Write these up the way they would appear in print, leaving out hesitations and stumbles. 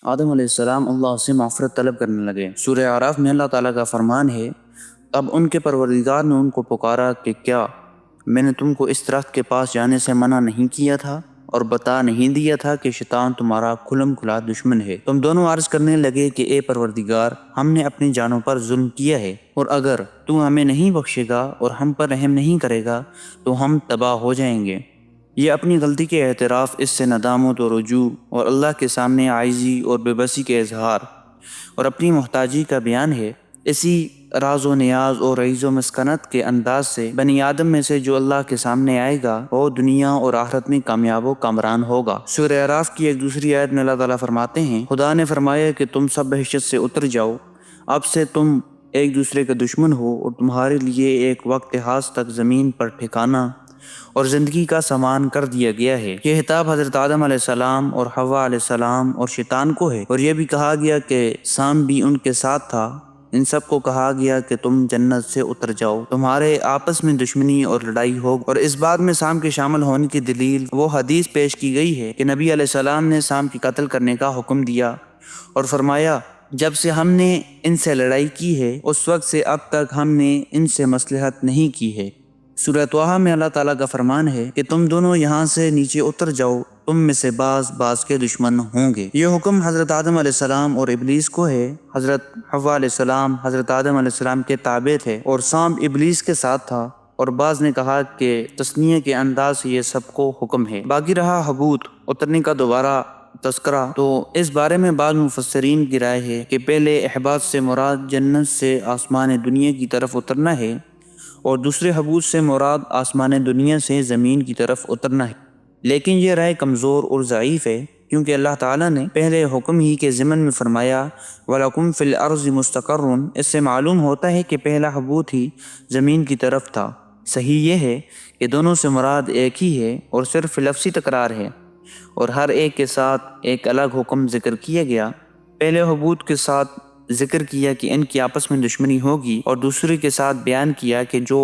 آدم علیہ السلام اللہ سے معافرت طلب کرنے لگے۔ سورہ اعراف میں اللہ تعالیٰ کا فرمان ہے، اب ان کے پروردگار نے ان کو پکارا کہ کیا میں نے تم کو اس درخت کے پاس جانے سے منع نہیں کیا تھا اور بتا نہیں دیا تھا کہ شیطان تمہارا کھلم کھلا دشمن ہے؟ تم دونوں عرض کرنے لگے کہ اے پروردگار، ہم نے اپنی جانوں پر ظلم کیا ہے، اور اگر تو ہمیں نہیں بخشے گا اور ہم پر رحم نہیں کرے گا تو ہم تباہ ہو جائیں گے۔ یہ اپنی غلطی کے اعتراف، اس سے ندامت و رجوع، اور اللہ کے سامنے عاجزی اور بے بسی کے اظہار اور اپنی محتاجی کا بیان ہے۔ اسی راز و نیاز اور رئیز و مسکنت کے انداز سے بنی آدم میں سے جو اللہ کے سامنے آئے گا وہ دنیا اور آخرت میں کامیاب و کامران ہوگا۔ سورہ اعراف کی ایک دوسری آیت میں اللہ تعالیٰ فرماتے ہیں، خدا نے فرمایا کہ تم سب بحشت سے اتر جاؤ، اب سے تم ایک دوسرے کے دشمن ہو اور تمہارے لیے ایک وقت خاص تک زمین پر ٹھکانہ اور زندگی کا سامان کر دیا گیا ہے۔ یہ خطاب حضرت آدم علیہ السلام اور حوا علیہ السلام اور شیطان کو ہے، اور یہ بھی کہا گیا کہ سام بھی ان کے ساتھ تھا۔ ان سب کو کہا گیا کہ تم جنت سے اتر جاؤ، تمہارے آپس میں دشمنی اور لڑائی ہو۔ اور اس بات میں سام کے شامل ہونے کی دلیل وہ حدیث پیش کی گئی ہے کہ نبی علیہ السلام نے سام کی قتل کرنے کا حکم دیا اور فرمایا، جب سے ہم نے ان سے لڑائی کی ہے اس وقت سے اب تک ہم نے ان سے مصلحت نہیں کی ہے۔ سورہ طٰہٰ میں اللہ تعالیٰ کا فرمان ہے کہ تم دونوں یہاں سے نیچے اتر جاؤ، تم میں سے بعض کے دشمن ہوں گے۔ یہ حکم حضرت آدم علیہ السلام اور ابلیس کو ہے۔ حضرت حوا علیہ السلام حضرت آدم علیہ السلام کے تابع تھے اور سام ابلیس کے ساتھ تھا، اور بعض نے کہا کہ تثنیہ کے انداز سے یہ سب کو حکم ہے۔ باقی رہا حبوط اترنے کا دوبارہ تذکرہ، تو اس بارے میں بعض مفسرین کی رائے ہے کہ پہلے احباط سے مراد جنت سے آسمان دنیا کی طرف اترنا ہے، اور دوسرے حبوط سے مراد آسمان دنیا سے زمین کی طرف اترنا ہے، لیکن یہ رائے کمزور اور ضعیف ہے، کیونکہ اللہ تعالیٰ نے پہلے حکم ہی کے ضمن میں فرمایا وَلَكُمْ فِي الْأَرْضِ مُسْتَقَرٌّ۔ اس سے معلوم ہوتا ہے کہ پہلا حبوط ہی زمین کی طرف تھا۔ صحیح یہ ہے کہ دونوں سے مراد ایک ہی ہے اور صرف لفظی تکرار ہے، اور ہر ایک کے ساتھ ایک الگ حکم ذکر کیا گیا۔ پہلے حبوط کے ساتھ ذکر کیا کہ ان کی آپس میں دشمنی ہوگی، اور دوسرے کے ساتھ بیان کیا کہ جو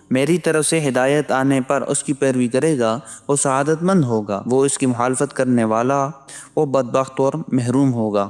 میری طرف سے ہدایت آنے پر اس کی پیروی کرے گا وہ سعادت مند ہوگا، وہ اس کی مخالفت کرنے والا وہ بدبخت اور محروم ہوگا۔